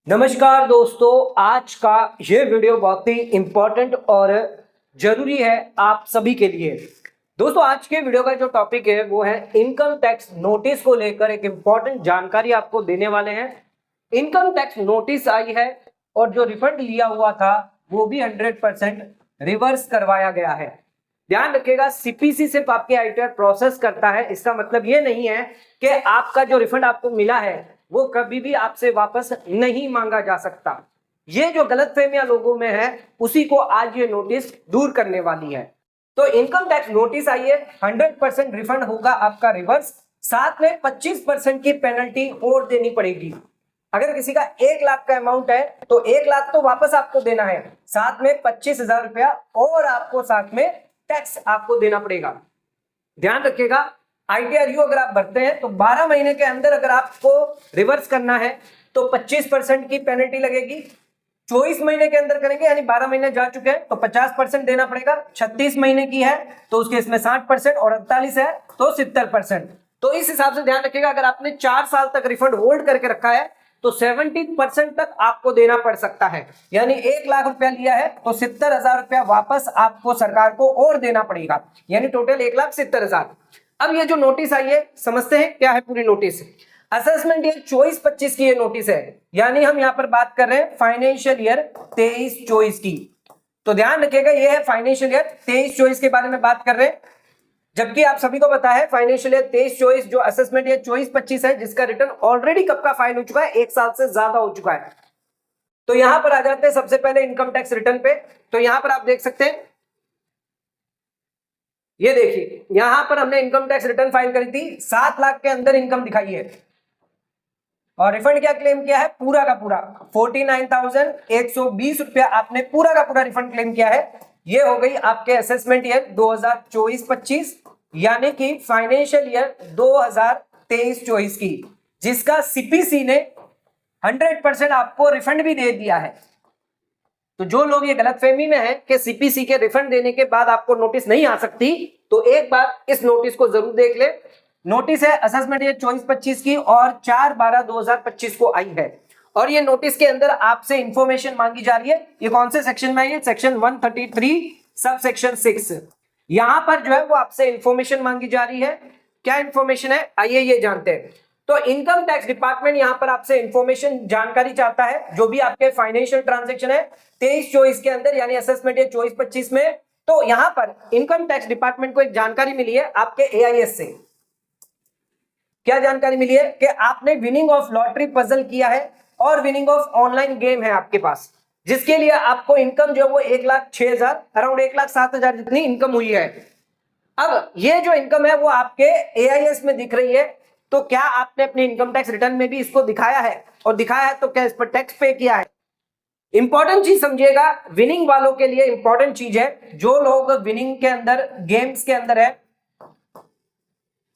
नमस्कार दोस्तों, आज का ये वीडियो बहुत ही इंपॉर्टेंट और जरूरी है आप सभी के लिए। दोस्तों, आज के वीडियो का जो टॉपिक है वो है इनकम टैक्स नोटिस को लेकर एक इंपॉर्टेंट जानकारी आपको देने वाले हैं। इनकम टैक्स नोटिस आई है और जो रिफंड लिया हुआ था वो भी 100% रिवर्स करवाया गया है। ध्यान रखिएगा, सीपीसी सिर्फ आपके आईटीआर प्रोसेस करता है। इसका मतलब ये नहीं है कि आपका जो रिफंड आपको मिला है वो कभी भी आपसे वापस नहीं मांगा जा सकता। ये जो गलतफहमियां लोगों में है उसी को आज ये नोटिस दूर करने वाली है। तो इनकम टैक्स नोटिस आई है, 100% रिफंड होगा आपका रिवर्स, साथ में 25% की पेनल्टी और देनी पड़ेगी। अगर किसी का 1 लाख का अमाउंट है तो 1 लाख तो वापस आपको देना है, साथ में 25,000 रुपया और आपको साथ में टैक्स आपको देना पड़ेगा। ध्यान रखिएगा, आईटीआरयू अगर आप भरते हैं तो 12 महीने के अंदर अगर आपको रिवर्स करना है तो 25% की पेनल्टी लगेगी। 24 महीने के अंदर करेंगे यानी 12 महीने जा चुके हैं तो 50% देना पड़ेगा। 36 महीने की है तो उसके इसमें 60% और 48 है तो 70%। तो इस हिसाब से ध्यान रखिएगा, अगर आपने 4 साल तक रिफंड होल्ड करके रखा है तो 70% तक आपको देना पड़ सकता है। यानी 1 लाख रुपया लिया है तो 70,000 रुपया वापस आपको सरकार को और देना पड़ेगा, यानी टोटल 1,70,000। अब ये जो नोटिस आई है समझते हैं क्या है पूरी नोटिस। असेसमेंट ईयर 24-25 की ये नोटिस है, यानी हम यहाँ पर बात कर रहे हैं फाइनेंशियल ईयर 23-24 की। तो ध्यान रखिएगा, ये है फाइनेंशियल ईयर 23-24 के बारे में बात कर रहे हैं, जबकि आप सभी को पता है फाइनेंशियल ईयर 23-24 जो असेसमेंट ईयर 24-25 है जिसका रिटर्न ऑलरेडी कब का फाइल हो चुका है, 1 साल से ज्यादा हो चुका है। तो यहां पर आ जाते हैं सबसे पहले इनकम टैक्स रिटर्न पे। तो यहां पर आप देख सकते हैं, ये देखिए यहां पर हमने इनकम टैक्स रिटर्न फाइल करी थी, 7 लाख के अंदर इनकम दिखाई है और रिफंड क्या क्लेम किया है, पूरा का पूरा 49,120 रुपया आपने पूरा का पूरा रिफंड क्लेम किया है। ये हो गई आपके असेसमेंट ईयर 2024-25 यानी कि फाइनेंशियल ईयर 2023-24 की, जिसका सीपीसी ने 100% आपको रिफंड भी दे दिया है। तो जो लोग ये गलतफहमी में है कि सीपीसी के रिफंड देने के बाद आपको नोटिस नहीं आ सकती, तो एक बार इस नोटिस को जरूर देख ले। नोटिस है असेसमेंट ईयर 24-25 की और 4/12/2025 को आई है और ये नोटिस के अंदर आपसे इंफॉर्मेशन मांगी जा रही है। ये कौन से सेक्शन में है, सेक्शन 133 सब सेक्शन 6। यहां पर जो है वो आपसे इंफॉर्मेशन मांगी जा रही है। क्या इंफॉर्मेशन है, आइए ये जानते हैं। तो इनकम टैक्स डिपार्टमेंट यहां पर आपसे इंफॉर्मेशन जानकारी चाहता है, जो भी आपके फाइनेंशियल ट्रांजैक्शन है 23-24 के अंदर यानी असेसमेंट ईयर 24-25 में। तो यहां पर इनकम टैक्स डिपार्टमेंट को एक जानकारी मिली है आपके एआईएस से। क्या जानकारी मिली है कि आपने विनिंग ऑफ लॉटरी पजल किया है और विनिंग ऑफ ऑनलाइन गेम है आपके पास, जिसके लिए आपको इनकम जो है वो 1,06,000 अराउंड 1,07,000 जितनी इनकम हुई है। अब ये जो इनकम है वो आपके एआईएस में दिख रही है, तो क्या आपने अपने इनकम टैक्स रिटर्न में भी इसको दिखाया है, और दिखाया है तो क्या इस पर टैक्स पे किया है। इंपॉर्टेंट चीज समझिएगा, विनिंग वालों के लिए इंपॉर्टेंट चीज है, जो लोग विनिंग के अंदर गेम्स के अंदर है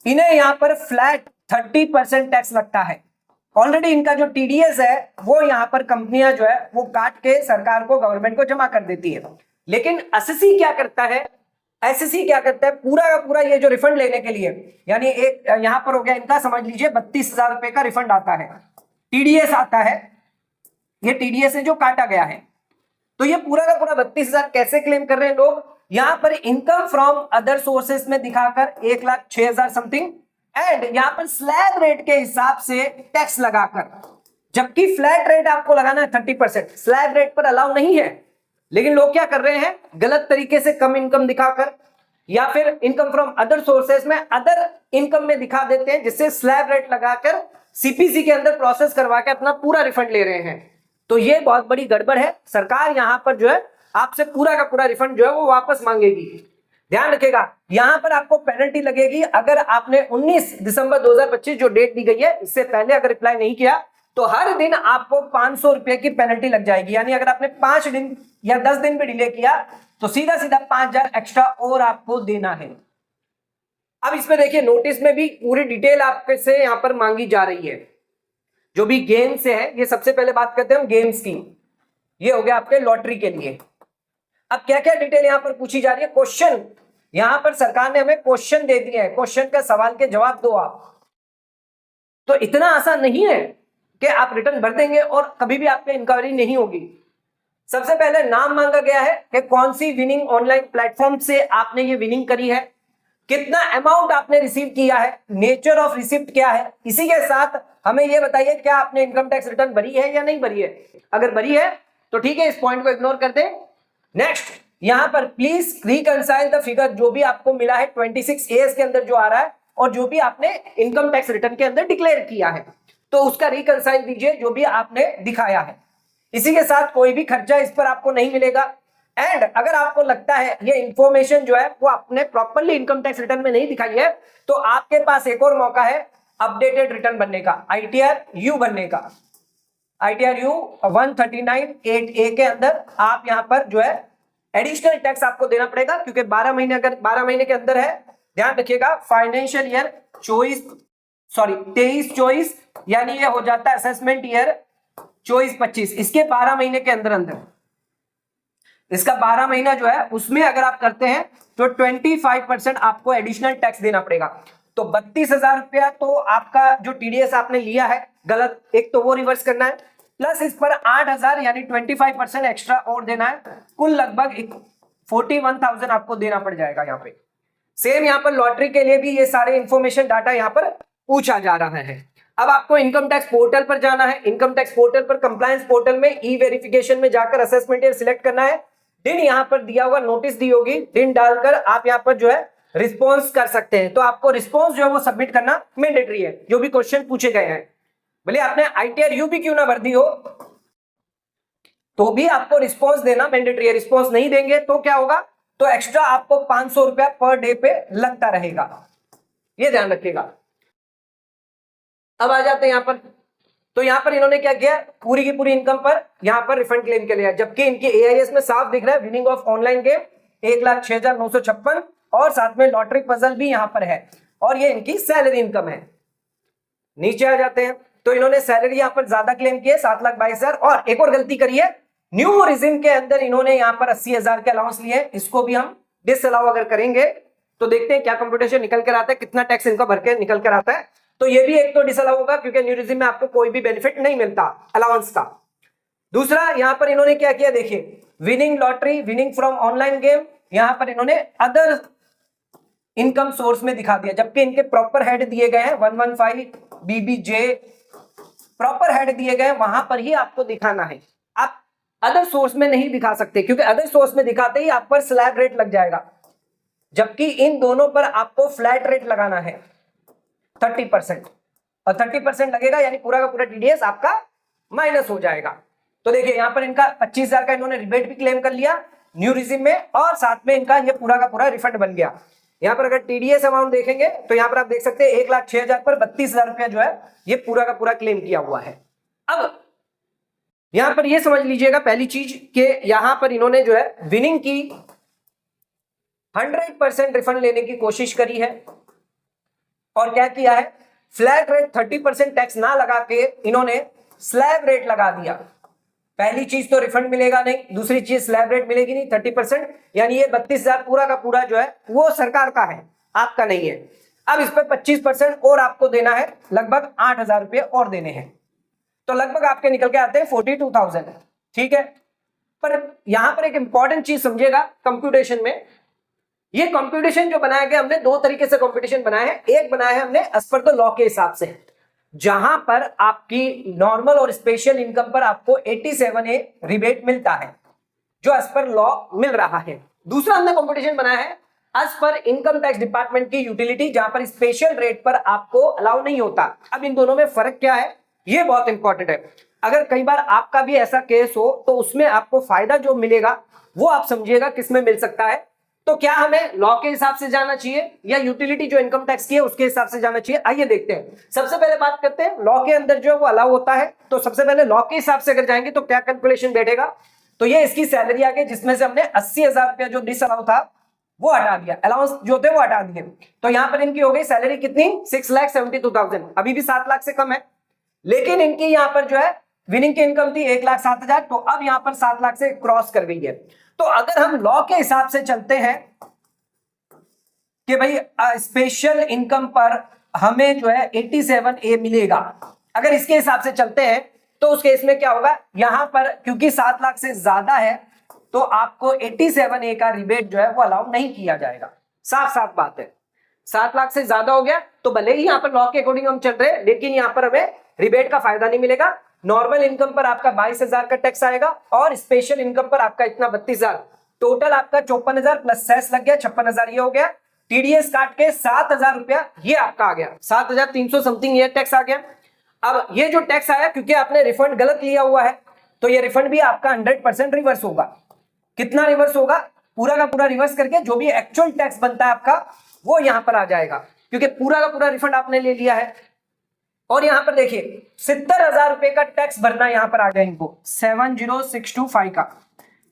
इन्हें यहां पर फ्लैट 30% टैक्स लगता है। ऑलरेडी इनका जो टीडीएस है वो यहां पर कंपनियां जो है वो काट के सरकार को, गवर्नमेंट को जमा कर देती है। लेकिन एसएससी क्या करता है, एसएससी क्या करता है, पूरा का पूरा ये जो रिफंड लेने के लिए, यानी एक यहां पर हो गया इनका, समझ लीजिए 32,000 रुपए का रिफंड आता है, टीडीएस आता है, ये टीडीएस है जो काटा गया है। तो ये पूरा का पूरा 32,000 कैसे क्लेम कर रहे हैं लोग, यहां पर इनकम फ्रॉम अदर सोर्सेस में दिखाकर 1,06,000 समथिंग, एंड यहां पर स्लैब रेट के हिसाब से टैक्स लगाकर, जबकि फ्लैट रेट आपको लगाना है 30%, स्लैब रेट पर अलाउ नहीं है। लेकिन लोग क्या कर रहे हैं, गलत तरीके से कम इनकम दिखाकर या फिर इनकम फ्रॉम अदर सोर्सेस में अदर इनकम में दिखा देते हैं, जिससे स्लैब रेट लगाकर सीपीसी के अंदर प्रोसेस करवा के अपना पूरा रिफंड ले रहे हैं। तो ये बहुत बड़ी गड़बड़ है। सरकार यहां पर जो है आपसे पूरा का पूरा रिफंड जो है वो वापस मांगेगी। ध्यान रखिएगा, यहां पर आपको पेनल्टी लगेगी अगर आपने 19 दिसंबर 2025 जो डेट दी गई है इससे पहले अगर रिप्लाई नहीं किया तो हर दिन आपको 500 रुपए की पेनल्टी लग जाएगी। यानी अगर आपने 5 दिन या 10 दिन भी डिले किया तो सीधा सीधा 5,000 एक्स्ट्रा और आपको देना है। अब इसमें देखिए नोटिस में भी पूरी डिटेल आपके से यहां पर मांगी जा रही है। जो भी गेम से है, ये सबसे पहले बात करते हैं हम गेम्स की, ये हो गया आपके लॉटरी के लिए। अब क्या क्या डिटेल यहां पर पूछी जा रही है, क्वेश्चन यहां पर सरकार ने हमें क्वेश्चन दे दिए हैं, क्वेश्चन का सवाल के जवाब दो आप। तो इतना आसान नहीं है कि आप रिटर्न भर देंगे और कभी भी आप पे इंक्वायरी नहीं होगी। सबसे पहले नाम मांगा गया है कि कौन सी विनिंग ऑनलाइन प्लेटफॉर्म से आपने ये विनिंग करी है, कितना अमाउंट आपने रिसीव किया है, नेचर ऑफ रिसिप्ट क्या है, इसी के साथ हमें ये बताइए क्या आपने इनकम टैक्स रिटर्न भरी है या नहीं भरी है। अगर भरी है तो ठीक है, इस पॉइंट को इग्नोर कर दें। नेक्स्ट, यहां पर प्लीज रिकंसाइल द फिगर, जो भी आपको मिला है 26 एएस के अंदर जो आ रहा है और जो भी आपने इनकम टैक्स रिटर्न के अंदर डिक्लेयर किया है, तो उसका रिकंसाइल दीजिए जो भी आपने दिखाया है। इसी के साथ कोई भी खर्चा इस पर आपको नहीं मिलेगा। एंड अगर आपको लगता है ये इंफॉर्मेशन जो है वो आपने प्रॉपर्ली इनकम टैक्स रिटर्न में नहीं दिखाई है, तो आपके पास एक और मौका है अपडेटेड रिटर्न बनने का, आईटीआर यू बनने का। आईटीआर यू 139(8)(a) के अंदर आप यहां पर जो है एडिशनल टैक्स आपको देना पड़ेगा, क्योंकि 12 महीने, अगर 12 महीने के अंदर है, ध्यान रखिएगा फाइनेंशियल ईयर 23-24 यानी ये हो जाता है असेसमेंट ईयर 24-25, इसके 12 महीने के अंदर अंदर, इसका 12 महीना जो है उसमें अगर आप करते हैं तो 25% आपको एडिशनल टैक्स देना पड़ेगा। तो 32,000 रुपया तो आपका जो टीडीएस आपने लिया है गलत, एक तो वो रिवर्स करना है, प्लस इस पर 8,000 यानी 25% एक्स्ट्रा और देना है, कुल लगभग 41,000 आपको देना पड़ जाएगा यहाँ पे। सेम यहाँ पर लॉटरी के लिए भी ये सारे इंफॉर्मेशन डाटा यहाँ पर पूछा जा रहा है। अब आपको इनकम टैक्स पोर्टल पर जाना है, इनकम टैक्स पोर्टल पर कंप्लायंस पोर्टल में ई वेरिफिकेशन में जाकर असेसमेंट ईयर सिलेक्ट करना है। दिन यहाँ पर दिया होगा, नोटिस दी होगी, दिन डालकर आप यहाँ पर जो है रिस्पॉन्स कर सकते हैं। तो आपको रिस्पॉन्स जो है वो सबमिट करना मैंडेटरी है, जो भी क्वेश्चन पूछे गए हैं, भले आपने आईटीआर यू भी क्यों ना भर दी हो तो भी आपको रिस्पॉन्स देना मैंडेटरी है। रिस्पॉन्स नहीं देंगे तो क्या होगा, तो एक्स्ट्रा आपको 500 रुपया पर डे पे लगता रहेगा, ये ध्यान रखिएगा। अब आ जाते हैं यहां पर, तो यहां पर इन्होंने क्या किया, पूरी की पूरी इनकम पर यहां पर रिफंड क्लेम के लिए, जबकि इनके एआईएस में साफ दिख रहा है विनिंग ऑफ ऑनलाइन गेम 1,06,956 और साथ में लॉटरी पजल भी यहां पर है, और ये इनकी सैलरी इनकम है। नीचे आ जाते हैं तो इन्होंने सैलरी यहां पर ज्यादा क्लेम की है 7,22,000, और एक और गलती करी है, न्यू रिजिम के अंदर इन्होंने यहां पर 80,000 के अलाउंस लिए, इसको भी हम डिसअलाउ अगर करेंगे तो देखते हैं क्या कंप्यूटेशन निकल कर आता है, कितना टैक्स इनका भर के निकल कर आता है। तो ये भी एक तो डिसअलाउ होगा क्योंकि न्यू रिजिम में आपको कोई भी बेनिफिट नहीं मिलता अलाउंस का। दूसरा यहां पर इन्होंने क्या किया, देखिए winning lottery, winning from online game, यहां पर इन्होंने अदर इनकम सोर्स में दिखा दिया, जबकि इनके प्रॉपर हेड दिए गए हैं 115 BBJ, प्रॉपर हेड दिए गए, वहां पर ही आपको दिखाना है। आप अदर सोर्स में नहीं दिखा सकते, क्योंकि अदर सोर्स में दिखाते ही आप पर स्लैब रेट लग जाएगा, जबकि इन दोनों पर आपको फ्लैट रेट लगाना है 30%, और 30% लगेगा यानी पूरा का पूरा टीडीएस आपका माइनस हो जाएगा। तो देखिए यहां पर इनका 25,000 का इन्होंने रिबेट भी क्लेम कर लिया न्यू रिजिम में, और साथ में इनका ये पूरा का पूरा रिफंड बन गया। यहां पर अगर टीडीएस अमाउंट देखेंगे तो यहां पर आप देख सकते हैं 1,06,000 पर 32,000 रुपया जो है ये पूरा का पूरा क्लेम किया हुआ है। अब यहां पर ये समझ लीजिएगा पहली चीज कि यहां पर इन्होंने जो है विनिंग की 100% रिफंड लेने की कोशिश करी है, और क्या किया है, फ्लैट रेट 30% टैक्स ना लगा के इन्होंने स्लैब रेट लगा दिया। पहली चीज तो रिफंड मिलेगा नहीं, दूसरी चीज स्लैब रेट मिलेगी नहीं 30%, यानी ये 32,000 पूरा का पूरा जो है वो सरकार का है, आपका नहीं है। अब इस पर 25% और आपको देना है, लगभग 8,000 रुपये और देने हैं, तो लगभग आपके निकल के आते हैं 42,000, ठीक है। पर यहां पर एक इंपॉर्टेंट चीज समझिएगा, कंप्यूटेशन में ये कंप्यूटेशन जो बनाया गया, हमने दो तरीके से कंप्यूटेशन बनाया है। एक बनाया है हमने एज पर द लॉ के हिसाब से, जहां पर आपकी नॉर्मल और स्पेशल इनकम पर आपको 87A रिबेट मिलता है, जो एज पर लॉ मिल रहा है। दूसरा हमने कंप्यूटेशन बनाया है as per income tax department की यूटिलिटी, जहां पर स्पेशल रेट पर आपको अलाउ नहीं होता। अब इन दोनों में फर्क क्या है, ये बहुत इंपॉर्टेंट है। अगर कई बार आपका भी ऐसा केस हो तो उसमें आपको फायदा जो मिलेगा वो आप समझिएगा किसमें मिल सकता है। तो क्या हमें लॉ के हिसाब से जाना चाहिए या यूटिलिटी जो इनकम टैक्स की है उसके हिसाब से जाना चाहिए, आइए देखते हैं। सबसे पहले बात करते हैं लॉ के अंदर जो वो अलाउ होता है, तो सबसे पहले लॉ के हिसाब से अगर जाएंगे तो क्या कैलकुलेशन बैठेगा, तो ये इसकी सैलरी आ गई, जिसमें से हमने 80,000 रुपया जो डिसअलाउ था वो हटा दिया, अलाउंस जो थे वो हटा दिए। तो यहां पर इनकी हो गई सैलरी कितनी, 6,72,000, अभी भी 7 लाख से कम है, लेकिन इनकी यहां पर जो है विनिंग की इनकम थी 1,07,000, तो अब यहां पर 7 लाख से क्रॉस कर गई है। तो अगर हम लॉ के हिसाब से चलते हैं कि भाई स्पेशल इनकम पर हमें जो है 87A मिलेगा, अगर इसके हिसाब से चलते हैं तो उस केस में क्या होगा, यहां पर क्योंकि 7 लाख से ज्यादा है तो आपको 87A का रिबेट जो है वो अलाउ नहीं किया जाएगा। साफ साफ बात है, 7 लाख से ज्यादा हो गया तो भले ही यहां पर लॉ के अकॉर्डिंग हम चल रहे हैं, लेकिन यहां पर हमें रिबेट का फायदा नहीं मिलेगा। नॉर्मल इनकम पर आपका 22,000 का टैक्स आएगा और स्पेशल इनकम पर आपका इतना 32,000, टोटल आपका 54,000 प्लस सेस लग गया 56,000 ये हो गया। टीडीएस काट के 7,000 रुपया ये आपका आ गया, 7,300 समथिंग ये टैक्स आ गया। अब ये जो टैक्स आया क्योंकि आपने रिफंड गलत लिया हुआ है तो ये रिफंड भी आपका 100% रिवर्स होगा। कितना रिवर्स होगा, पूरा का पूरा रिवर्स करके जो भी एक्चुअल टैक्स बनता है आपका वो यहां पर आ जाएगा, क्योंकि पूरा का पूरा रिफंड आपने ले लिया है। और यहां पर देखिए 70,000 रुपए का टैक्स भरना यहां पर आ गया इनको 70,625 का।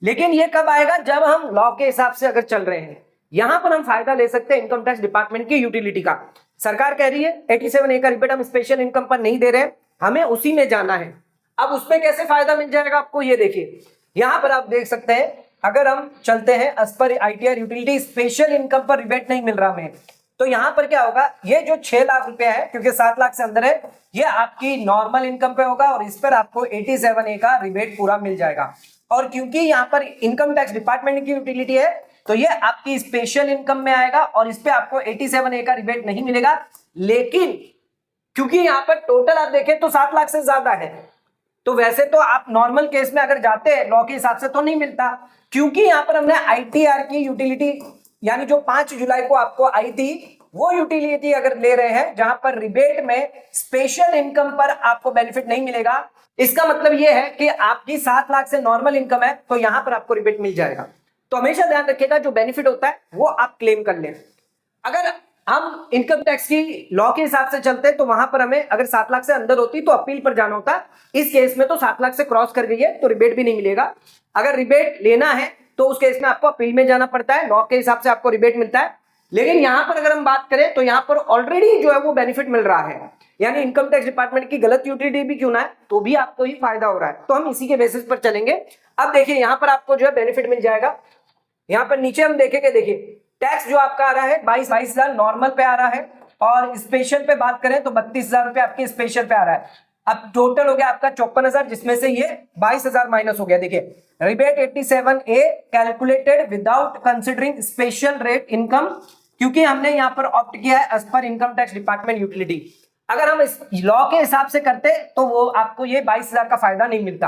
लेकिन ये कब आएगा, जब हम लॉ के हिसाब से अगर चल रहे हैं, यहां पर हम फायदा ले सकते हैं इनकम टैक्स डिपार्टमेंट की यूटिलिटी का। सरकार कह रही है 87A का रिबेट हम स्पेशल इनकम पर नहीं दे रहे, हमें उसी में जाना है। अब उसमें कैसे फायदा मिल जाएगा आपको, ये देखिए यहां पर आप देख सकते हैं, अगर हम चलते हैं as per ITR utility special income पर रिबेट नहीं मिल रहा हमें, तो यहां पर क्या होगा, ये जो 6 लाख रुपया है क्योंकि 7 लाख से अंदर है, ये आपकी नॉर्मल इनकम पे होगा और इस पर आपको 87A का रिबेट पूरा मिल जाएगा। और क्योंकि यहां पर इनकम टैक्स डिपार्टमेंट की यूटिलिटी है तो ये आपकी स्पेशल इनकम में आएगा और इस पे आपको 87A का रिबेट नहीं मिलेगा। लेकिन क्योंकि यहां पर टोटल आप देखें तो 7 लाख से ज्यादा है, तो वैसे तो आप नॉर्मल केस में अगर जाते हैं लॉ के हिसाब से तो नहीं मिलता, क्योंकि यहां पर हमने ITR की यूटिलिटी यानी जो 5 जुलाई को आपको आई थी वो यूटिलिटी अगर ले रहे हैं जहां पर रिबेट में स्पेशल इनकम पर आपको बेनिफिट नहीं मिलेगा। इसका मतलब यह है कि आपकी 7 लाख से नॉर्मल इनकम है तो यहां पर आपको रिबेट मिल जाएगा। तो हमेशा ध्यान रखिएगा जो बेनिफिट होता है वो आप क्लेम कर लें। अगर हम इनकम टैक्स की लॉ के हिसाब से चलते हैं तो वहां पर हमें अगर 7 लाख से अंदर होती तो अपील पर जाना होता। इस केस में तो 7 लाख से क्रॉस कर गई है तो रिबेट भी नहीं मिलेगा। अगर रिबेट लेना है तो उस केस में आपको अपील में जाना पड़ता है, लॉ के हिसाब से आपको रिबेट मिलता है। लेकिन यहां पर अगर हम बात करें तो यहां पर ऑलरेडी जो है वो बेनिफिट मिल रहा है, यानी इनकम टैक्स डिपार्टमेंट की गलत यूटिलिटी भी क्यों ना है तो भी आपको ही फायदा हो रहा है, तो हम इसी के बेसिस पर चलेंगे। अब देखिए यहां पर आपको जो है बेनिफिट मिल जाएगा। यहां पर नीचे हम देखेंगे, देखिए टैक्स जो आपका आ रहा है 22,000 नॉर्मल पे आ रहा है और स्पेशल पे बात करें तो 32,000 रुपए आपके स्पेशल पे आ रहा है। अब टोटल हो गया आपका 54,000 जिसमें से ये 22,000 माइनस हो गया। देखिए rebate 87A calculated without considering special rate income, क्योंकि हमने यहां पर ऑप्ट किया है as per income tax department utility. अगर हम इस लॉ के हिसाब से करते तो वो आपको ये 22,000 का फायदा नहीं मिलता।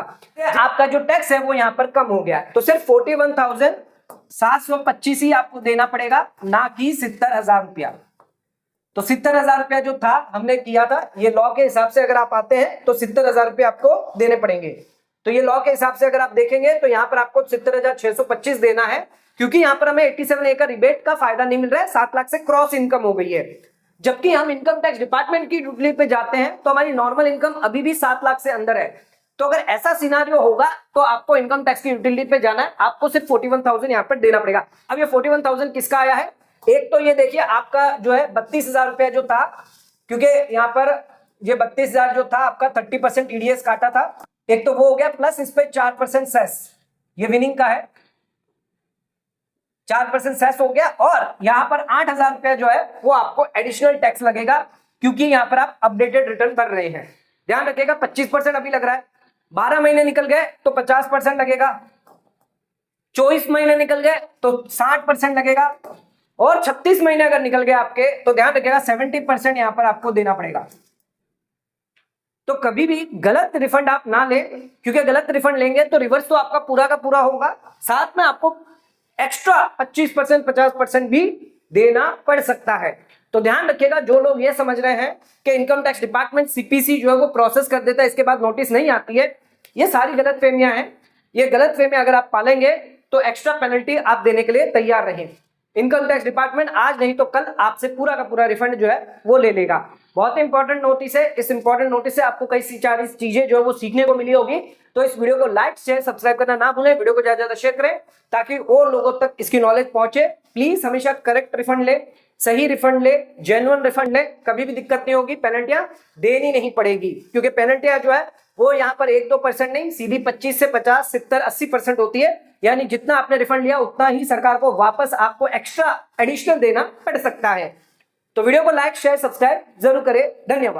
आपका जो टैक्स है वो यहां पर कम हो गया है, तो सिर्फ 41,725 ही आपको देना पड़ेगा, ना कि 70,000 रुपया। तो 70,000 रुपया जो था हमने किया था, ये लॉ के हिसाब से अगर आप आते हैं तो 70,000 रुपया आपको देने पड़ेंगे। तो ये लॉ के हिसाब से अगर आप देखेंगे तो यहाँ पर आपको 70,625 देना है, क्योंकि यहाँ पर हमें 87A का रिबेट का फायदा नहीं मिल रहा है, 7 लाख से क्रॉस इनकम हो गई है। जबकि हम इनकम टैक्स डिपार्टमेंट की यूटिलिटी पे जाते हैं तो हमारी नॉर्मल इनकम अभी भी 7 लाख से अंदर है। तो अगर ऐसा सिनारियो होगा तो आपको इनकम टैक्स की यूटिलिटी पे जाना है, आपको सिर्फ 41,000 यहाँ पर देना पड़ेगा। अब ये 41,000 किसका आया है, एक तो ये देखिए आपका जो है 32,000 रुपया जो था, क्योंकि यहाँ पर ये 32,000 जो था आपका 30% टीडीएस काटा था, एक तो वो हो गया, प्लस इस पे 4% सेस, ये विनिंग का है, 4% सेस हो गया। और यहाँ पर 8,000 रुपया जो है वो आपको एडिशनल टैक्स लगेगा, क्योंकि यहाँ पर आप अपडेटेड रिटर्न भर रहे हैं। ध्यान रखिएगा 25% अभी लग रहा है, 12 महीने निकल गए तो 50% लगेगा, 24 महीने निकल गए तो 60% लगेगा, और 36 महीने अगर निकल गए आपके तो ध्यान रखिएगा 70% यहां पर आपको देना पड़ेगा। तो कभी भी गलत रिफंड आप ना लें, क्योंकि गलत रिफंड लेंगे तो रिवर्स तो आपका पूरा का पूरा होगा, साथ में आपको एक्स्ट्रा 25% 50% भी देना पड़ सकता है। तो ध्यान रखिएगा जो लोग ये समझ रहे हैं कि इनकम टैक्स डिपार्टमेंट सीपीसी जो है वो प्रोसेस कर देता है, इसके बाद नोटिस नहीं आती है, ये सारी गलत फहमियां हैं। ये गलत फहमियां अगर आप पालेंगे तो एक्स्ट्रा पेनल्टी आप देने के लिए तैयार रहें। इनकम टैक्स डिपार्टमेंट आज नहीं तो कल आपसे पूरा का पूरा रिफंड जो है वो ले लेगा। बहुत इंपॉर्टेंट नोटिस है, इस इंपॉर्टेंट नोटिस से आपको कई सारी चीजें जो है वो सीखने को मिली होगी। तो इस वीडियो को लाइक शेयर सब्सक्राइब करना ना भूलें, वीडियो को ज्यादा ज्यादा शेयर करें ताकि और लोगों तक इसकी नॉलेज पहुंचे। प्लीज हमेशा करेक्ट रिफंड ले, सही रिफंड ले, जेन्युइन रिफंड ले, कभी भी दिक्कत नहीं होगी, पेनल्टियां देनी नहीं पड़ेगी, क्योंकि पेनल्टियां जो है वो यहाँ पर 1-2% नहीं, सीधी 25 से 50 70 80% होती है। यानी जितना आपने रिफंड लिया उतना ही सरकार को वापस आपको एक्स्ट्रा एडिशनल देना पड़ सकता है। तो वीडियो को लाइक शेयर सब्सक्राइब जरूर करें। धन्यवाद।